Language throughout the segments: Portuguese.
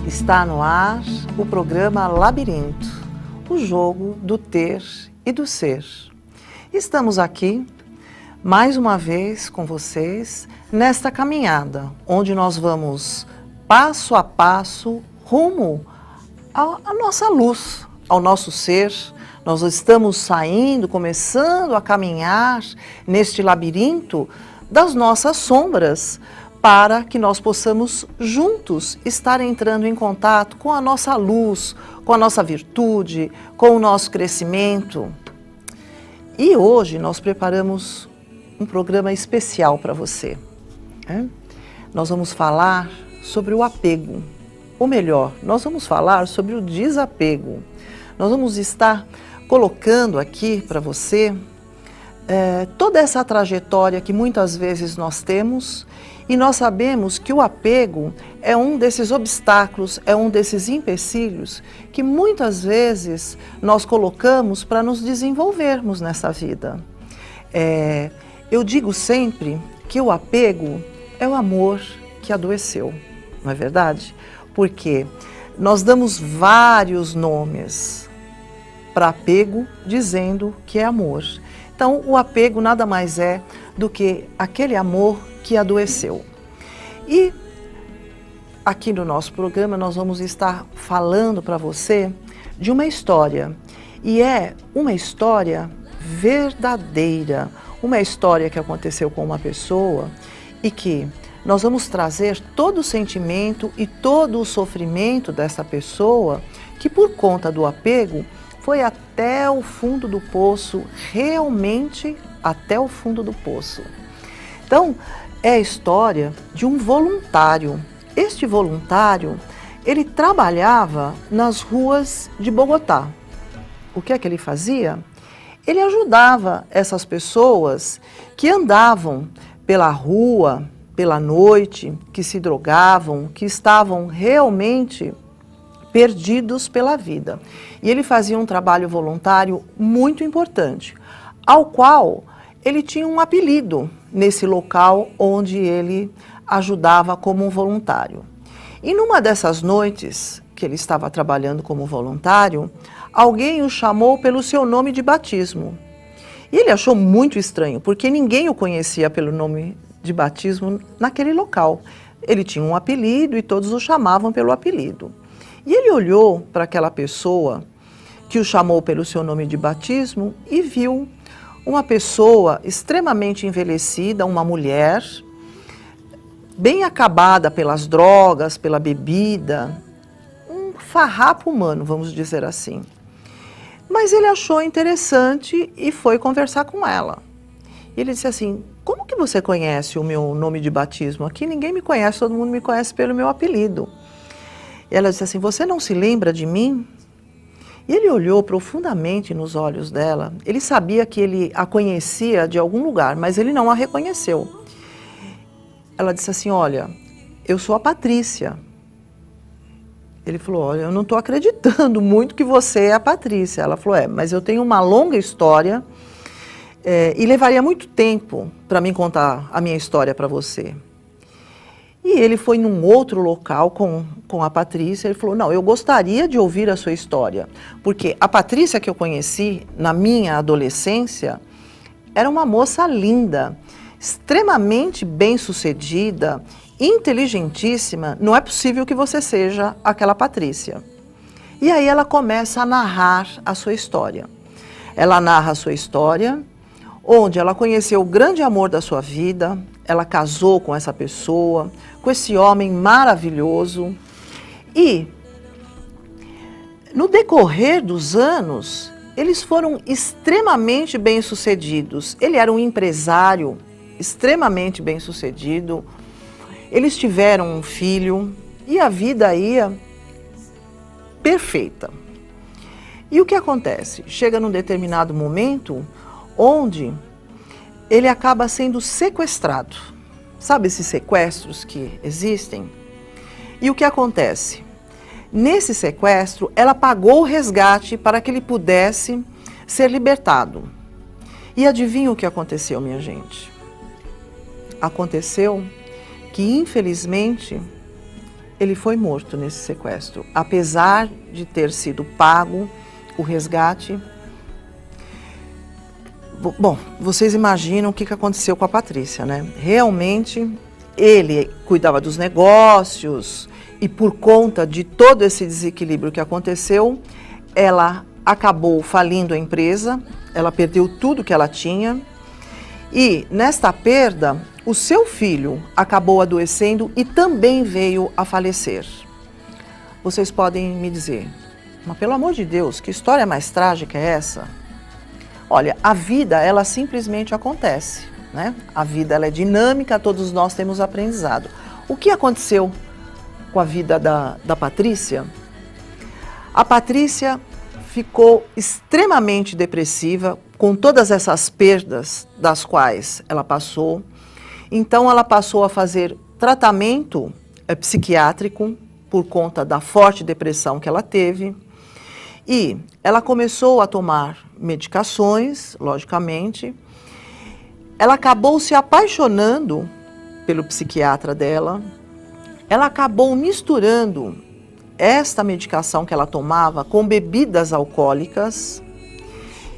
Está no ar o programa Labirinto, o jogo do ter e do ser. Estamos aqui, mais uma vez com vocês, nesta caminhada, onde nós vamos passo a passo rumo à nossa luz, ao nosso ser. Nós estamos saindo, começando a caminhar neste labirinto das nossas sombras, para que nós possamos juntos estar entrando em contato com a nossa luz, com a nossa virtude, com o nosso crescimento. E hoje nós preparamos um programa especial para você. Nós vamos falar sobre o apego, ou melhor, nós vamos falar sobre o desapego. Nós vamos estar colocando aqui para você toda essa trajetória que muitas vezes nós temos, e nós sabemos que o apego é um desses obstáculos, é um desses empecilhos que muitas vezes nós colocamos para nos desenvolvermos nessa vida. Eu digo sempre que o apego é o amor que adoeceu, não é verdade? Porque nós damos vários nomes para apego dizendo que é amor. Então, o apego nada mais é do que aquele amor que adoeceu. E aqui no nosso programa nós vamos estar falando para você de uma história. E é uma história verdadeira, uma história que aconteceu com uma pessoa e que nós vamos trazer todo o sentimento e todo o sofrimento dessa pessoa que por conta do apego foi até o fundo do poço, realmente até o fundo do poço. Então, é a história de um voluntário. Este voluntário, ele trabalhava nas ruas de Bogotá. O que é que ele fazia? Ele ajudava essas pessoas que andavam pela rua, pela noite, que se drogavam, que estavam realmente perdidos pela vida. E ele fazia um trabalho voluntário muito importante, ao qual ele tinha um apelido nesse local onde ele ajudava como um voluntário. E numa dessas noites que ele estava trabalhando como voluntário, alguém o chamou pelo seu nome de batismo. E ele achou muito estranho, porque ninguém o conhecia pelo nome de batismo naquele local. Ele tinha um apelido e todos o chamavam pelo apelido. E ele olhou para aquela pessoa que o chamou pelo seu nome de batismo e viu uma pessoa extremamente envelhecida, uma mulher, bem acabada pelas drogas, pela bebida, um farrapo humano, vamos dizer assim. Mas ele achou interessante e foi conversar com ela. E ele disse assim: como que você conhece o meu nome de batismo? Aqui ninguém me conhece, todo mundo me conhece pelo meu apelido. E ela disse assim: você não se lembra de mim? E ele olhou profundamente nos olhos dela. Ele sabia que ele a conhecia de algum lugar, mas ele não a reconheceu. Ela disse assim: olha, eu sou a Patrícia. Ele falou: olha, eu não estou acreditando muito que você é a Patrícia. Ela falou: mas eu tenho uma longa história e levaria muito tempo para mim contar a minha história para você. E ele foi num outro local com a Patrícia. Ele falou: não, eu gostaria de ouvir a sua história, porque a Patrícia que eu conheci na minha adolescência era uma moça linda, extremamente bem-sucedida, inteligentíssima. Não é possível que você seja aquela Patrícia. E aí ela começa a narrar a sua história. Ela narra a sua história, onde ela conheceu o grande amor da sua vida, ela casou com essa pessoa, com esse homem maravilhoso. E, no decorrer dos anos, eles foram extremamente bem-sucedidos. Ele era um empresário extremamente bem-sucedido. Eles tiveram um filho e a vida ia perfeita. E o que acontece? Chega num determinado momento onde ele acaba sendo sequestrado. Sabe esses sequestros que existem? E o que acontece? Nesse sequestro, ela pagou o resgate para que ele pudesse ser libertado. E adivinha o que aconteceu, minha gente? Aconteceu que, infelizmente, ele foi morto nesse sequestro. Apesar de ter sido pago o resgate. Bom, vocês imaginam o que aconteceu com a Patrícia, né? Realmente, ele cuidava dos negócios e por conta de todo esse desequilíbrio que aconteceu, ela acabou falindo a empresa, ela perdeu tudo que ela tinha e nesta perda, o seu filho acabou adoecendo e também veio a falecer. Vocês podem me dizer, mas pelo amor de Deus, que história mais trágica é essa? Olha, a vida, ela simplesmente acontece, né? A vida, ela é dinâmica, todos nós temos aprendizado. O que aconteceu com a vida da Patrícia? A Patrícia ficou extremamente depressiva com todas essas perdas das quais ela passou. Então, ela passou a fazer tratamento psiquiátrico por conta da forte depressão que ela teve. E ela começou a tomar medicações, logicamente. Ela acabou se apaixonando pelo psiquiatra dela. Ela acabou misturando esta medicação que ela tomava com bebidas alcoólicas.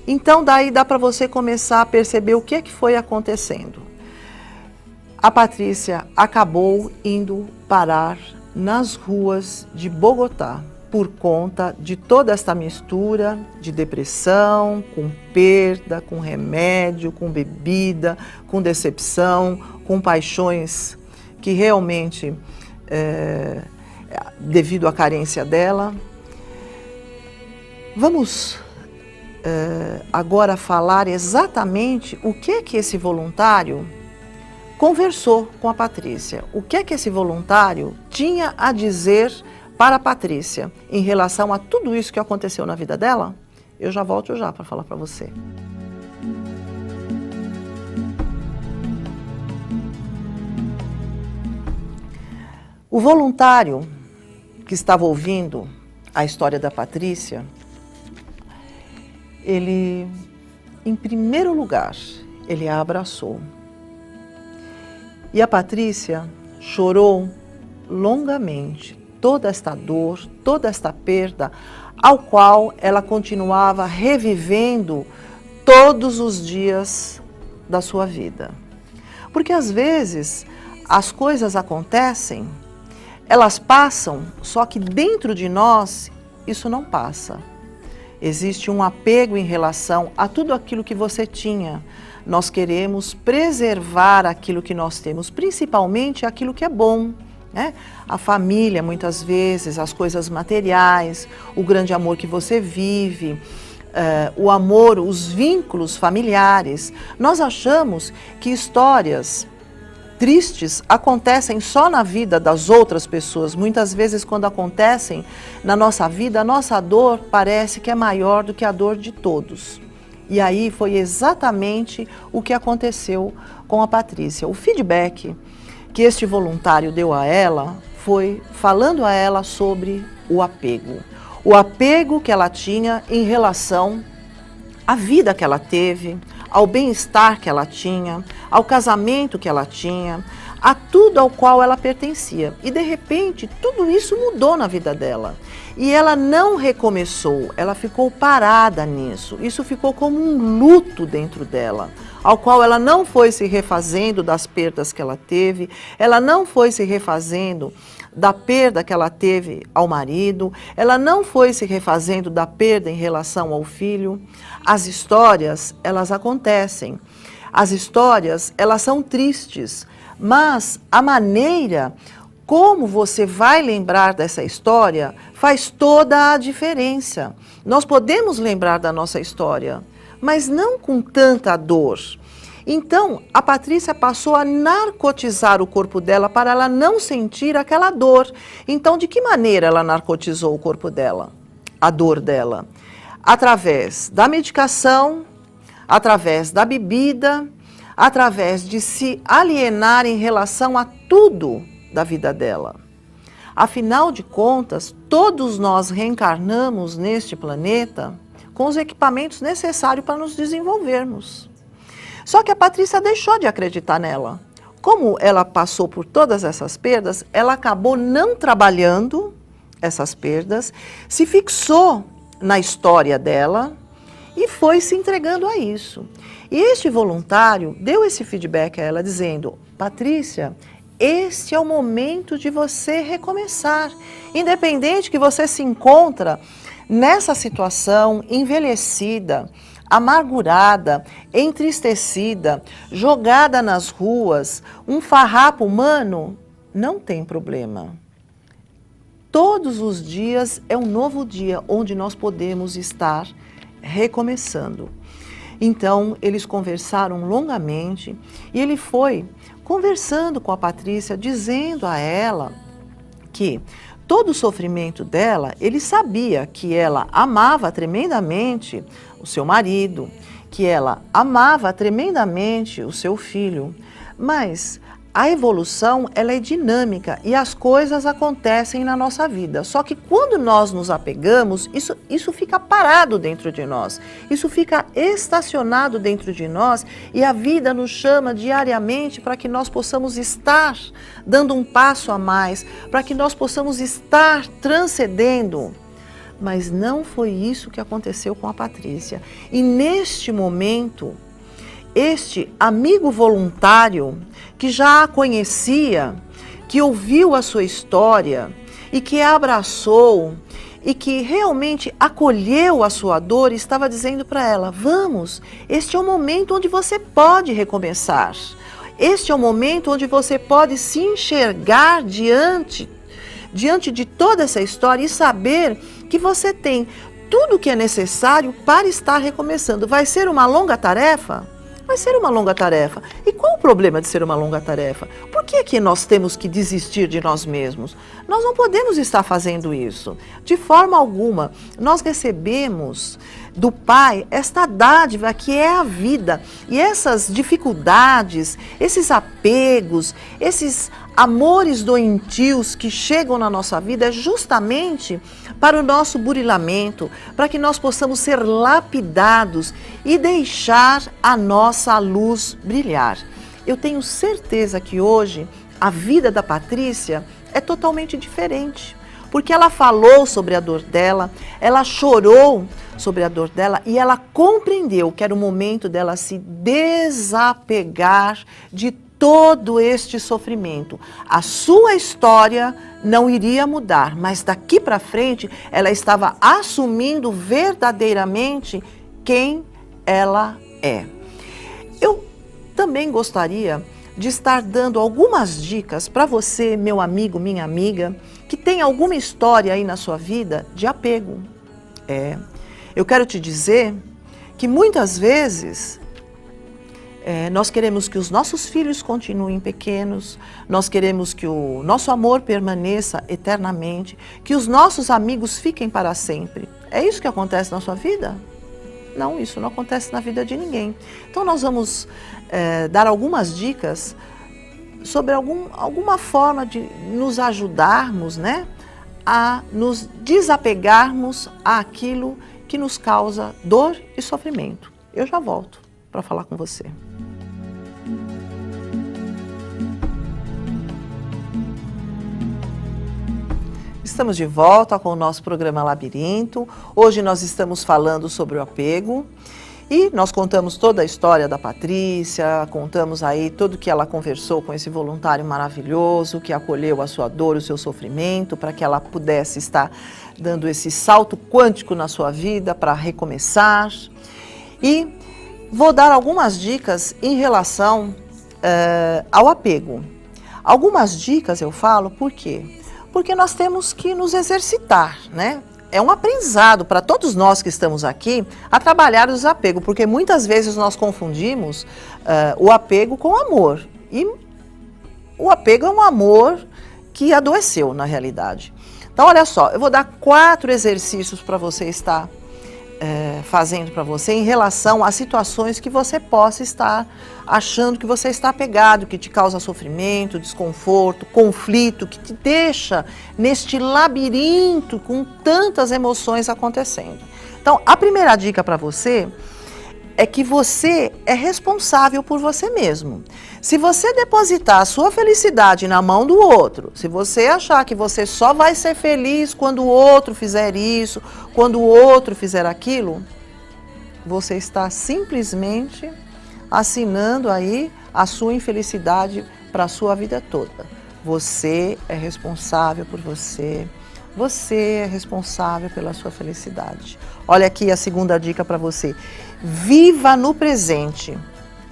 Então, daí dá para você começar a perceber o que é que foi acontecendo. A Patrícia acabou indo parar nas ruas de Bogotá por conta de toda esta mistura de depressão, com perda, com remédio, com bebida, com decepção, com paixões que realmente, devido à carência dela. Vamos agora falar exatamente o que é que esse voluntário conversou com a Patrícia. O que é que esse voluntário tinha a dizer para a Patrícia em relação a tudo isso que aconteceu na vida dela? Eu já volto para falar para você. O voluntário que estava ouvindo a história da Patrícia, ele, em primeiro lugar, ele a abraçou. E a Patrícia chorou longamente toda esta dor, toda esta perda, ao qual ela continuava revivendo todos os dias da sua vida. Porque às vezes as coisas acontecem, elas passam, só que dentro de nós isso não passa. Existe um apego em relação a tudo aquilo que você tinha. Nós queremos preservar aquilo que nós temos, principalmente aquilo que é bom, né? A família, muitas vezes, as coisas materiais, o grande amor que você vive, o amor, os vínculos familiares. Nós achamos que histórias tristes acontecem só na vida das outras pessoas. Muitas vezes, quando acontecem na nossa vida, a nossa dor parece que é maior do que a dor de todos. E aí foi exatamente o que aconteceu com a Patrícia. O feedback que este voluntário deu a ela foi falando a ela sobre o apego. O apego que ela tinha em relação à vida que ela teve, ao bem-estar que ela tinha, ao casamento que ela tinha, a tudo ao qual ela pertencia. E de repente, tudo isso mudou na vida dela. E ela não recomeçou, ela ficou parada nisso. Isso ficou como um luto dentro dela, ao qual ela não foi se refazendo das perdas que ela teve, ela não foi se refazendo da perda que ela teve ao marido, ela não foi se refazendo da perda em relação ao filho. As histórias, elas acontecem. As histórias, elas são tristes, mas a maneira como você vai lembrar dessa história faz toda a diferença. Nós podemos lembrar da nossa história, mas não com tanta dor. Então, a Patrícia passou a narcotizar o corpo dela para ela não sentir aquela dor. Então, de que maneira ela narcotizou o corpo dela, a dor dela? Através da medicação, através da bebida, através de se alienar em relação a tudo da vida dela. Afinal de contas, todos nós reencarnamos neste planeta com os equipamentos necessários para nos desenvolvermos. Só que a Patrícia deixou de acreditar nela. como ela passou por todas essas perdas, ela acabou não trabalhando essas perdas, se fixou na história dela e foi se entregando a isso. E este voluntário deu esse feedback a ela dizendo: Patrícia, este é o momento de você recomeçar. Independente que você se encontra nessa situação envelhecida, amargurada, entristecida, jogada nas ruas, um farrapo humano, não tem problema. Todos os dias é um novo dia onde nós podemos estar recomeçando. Então, eles conversaram longamente e ele foi conversando com a Patrícia, dizendo a ela que todo o sofrimento dela, ele sabia que ela amava tremendamente o seu marido, que ela amava tremendamente o seu filho, mas a evolução, ela é dinâmica e as coisas acontecem na nossa vida. Só que quando nós nos apegamos, isso fica parado dentro de nós. Isso fica estacionado dentro de nós e a vida nos chama diariamente para que nós possamos estar dando um passo a mais, para que nós possamos estar transcendendo. Mas não foi isso que aconteceu com a Patrícia. E neste momento, este amigo voluntário que já a conhecia, que ouviu a sua história e que a abraçou e que realmente acolheu a sua dor, estava dizendo para ela: vamos, este é o momento onde você pode recomeçar. Este é o momento onde você pode se enxergar diante de toda essa história e saber que você tem tudo o que é necessário para estar recomeçando. Vai ser uma longa tarefa? Vai ser uma longa tarefa. E qual o problema de ser uma longa tarefa? Por que é que nós temos que desistir de nós mesmos? Nós não podemos estar fazendo isso. De forma alguma. Nós recebemos do Pai esta dádiva que é a vida. E essas dificuldades, esses apegos, esses amores doentios que chegam na nossa vida é justamente para o nosso burilamento, para que nós possamos ser lapidados e deixar a nossa luz brilhar. Eu tenho certeza que hoje a vida da Patrícia é totalmente diferente, porque ela falou sobre a dor dela, ela chorou sobre a dor dela e ela compreendeu que era o momento dela se desapegar de todo este sofrimento. A sua história não iria mudar, mas daqui para frente ela estava assumindo verdadeiramente quem ela é. Eu também gostaria de estar dando algumas dicas para você, meu amigo, minha amiga, que tem alguma história aí na sua vida de apego. Eu quero te dizer que muitas vezes nós queremos que os nossos filhos continuem pequenos, nós queremos que o nosso amor permaneça eternamente, que os nossos amigos fiquem para sempre. É isso que acontece na sua vida? Não, isso não acontece na vida de ninguém. Então nós vamos dar algumas dicas sobre alguma forma de nos ajudarmos, né, a nos desapegarmos àquilo que nos causa dor e sofrimento. Eu já volto para falar com você. Estamos de volta com o nosso programa Labirinto. Hoje nós estamos falando sobre o apego e nós contamos toda a história da Patrícia, contamos aí tudo que ela conversou com esse voluntário maravilhoso que acolheu a sua dor, o seu sofrimento, para que ela pudesse estar dando esse salto quântico na sua vida para recomeçar. E vou dar algumas dicas em relação ao apego. Algumas dicas eu falo por quê? Porque nós temos que nos exercitar, né? É um aprendizado para todos nós que estamos aqui a trabalhar o desapego, porque muitas vezes nós confundimos o apego com o amor. E o apego é um amor que adoeceu, na realidade. Então, olha só, eu vou dar 4 exercícios para você estar fazendo para você em relação a situações que você possa estar achando que você está apegado, que te causa sofrimento, desconforto, conflito, que te deixa neste labirinto com tantas emoções acontecendo. Então, a primeira dica para você é que você é responsável por você mesmo. Se você depositar a sua felicidade na mão do outro, se você achar que você só vai ser feliz quando o outro fizer isso, quando o outro fizer aquilo, você está simplesmente assinando aí a sua infelicidade para a sua vida toda. Você é responsável por você. Você é responsável pela sua felicidade. Olha aqui a segunda dica para você. Viva no presente.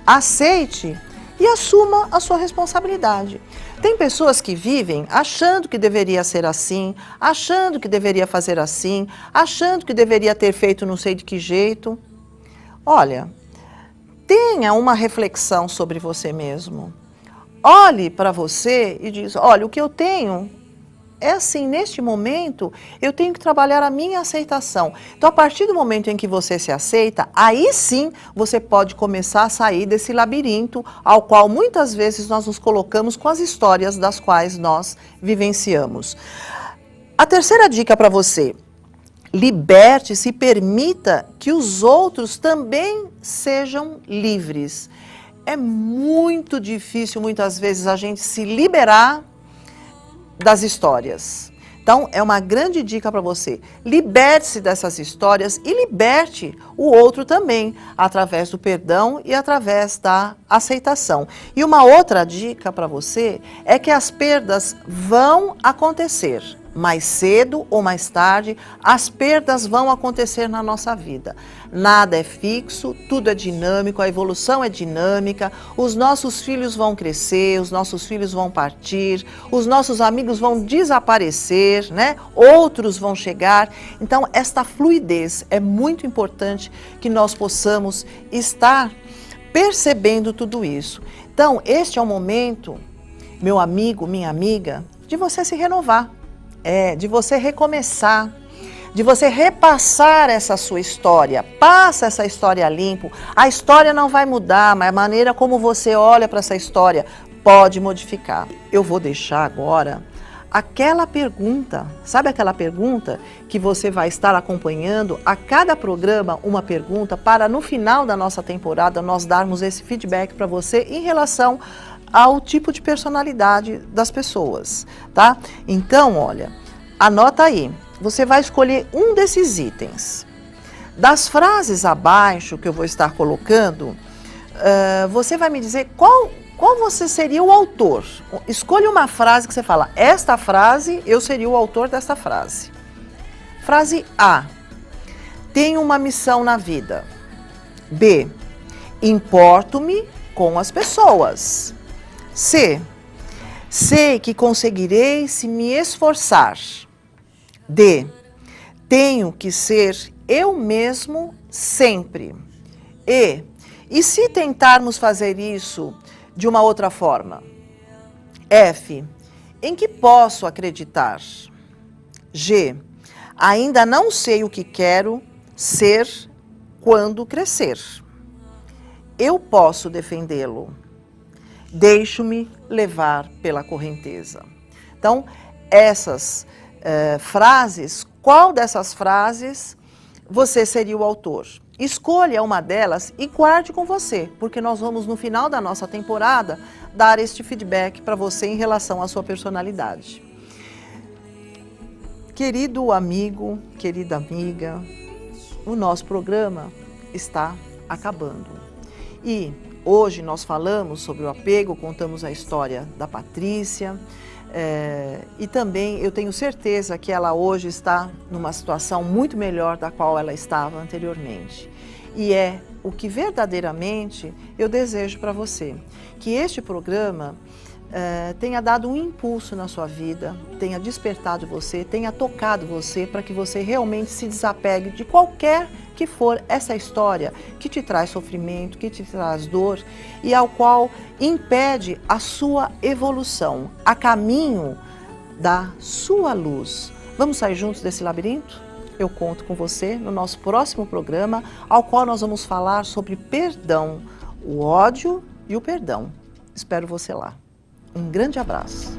Aceite e assuma a sua responsabilidade. Tem pessoas que vivem achando que deveria ser assim, achando que deveria fazer assim, achando que deveria ter feito não sei de que jeito. Olha, tenha uma reflexão sobre você mesmo. Olhe para você e diz, olha, o que eu tenho é assim, neste momento, eu tenho que trabalhar a minha aceitação. Então, a partir do momento em que você se aceita, aí sim você pode começar a sair desse labirinto ao qual muitas vezes nós nos colocamos com as histórias das quais nós vivenciamos. A terceira dica para você, liberte-se e permita que os outros também sejam livres. É muito difícil, muitas vezes, a gente se liberar das histórias. Então, é uma grande dica para você. Liberte-se dessas histórias e liberte o outro também, através do perdão e através da aceitação. E uma outra dica para você é que as perdas vão acontecer. Mais cedo ou mais tarde, as perdas vão acontecer na nossa vida. Nada é fixo, tudo é dinâmico, a evolução é dinâmica, os nossos filhos vão crescer, os nossos filhos vão partir, os nossos amigos vão desaparecer, né? Outros vão chegar. Então, esta fluidez é muito importante que nós possamos estar percebendo tudo isso. Então, este é o momento, meu amigo, minha amiga, de você se renovar. De você recomeçar, de você repassar essa sua história. Passa essa história limpo. A história não vai mudar, mas a maneira como você olha para essa história pode modificar. Eu vou deixar agora aquela pergunta, sabe aquela pergunta que você vai estar acompanhando a cada programa, uma pergunta, para no final da nossa temporada nós darmos esse feedback para você em relação ao tipo de personalidade das pessoas, tá? Então, olha, anota aí, você vai escolher um desses itens. Das frases abaixo que eu vou estar colocando, você vai me dizer qual você seria o autor. Escolha uma frase que você fala, esta frase, eu seria o autor desta frase. Frase A, tenho uma missão na vida. B, importo-me com as pessoas. C, sei que conseguirei se me esforçar. D, tenho que ser eu mesmo sempre. E se tentarmos fazer isso de uma outra forma? F, em que posso acreditar? G, ainda não sei o que quero ser quando crescer. Eu posso defendê-lo. Deixo-me levar pela correnteza. Então, essas frases, qual dessas frases você seria o autor? Escolha uma delas e guarde com você, porque nós vamos, no final da nossa temporada, dar este feedback para você em relação à sua personalidade. Querido amigo, querida amiga, o nosso programa está acabando. E hoje nós falamos sobre o apego, contamos a história da Patrícia, e também eu tenho certeza que ela hoje está numa situação muito melhor da qual ela estava anteriormente. E é o que verdadeiramente eu desejo para você, que este programa tenha dado um impulso na sua vida, tenha despertado você, tenha tocado você, para que você realmente se desapegue de qualquer que for essa história que te traz sofrimento, que te traz dor e ao qual impede a sua evolução, a caminho da sua luz. Vamos sair juntos desse labirinto? Eu conto com você no nosso próximo programa, ao qual nós vamos falar sobre perdão, o ódio e o perdão. Espero você lá. Um grande abraço.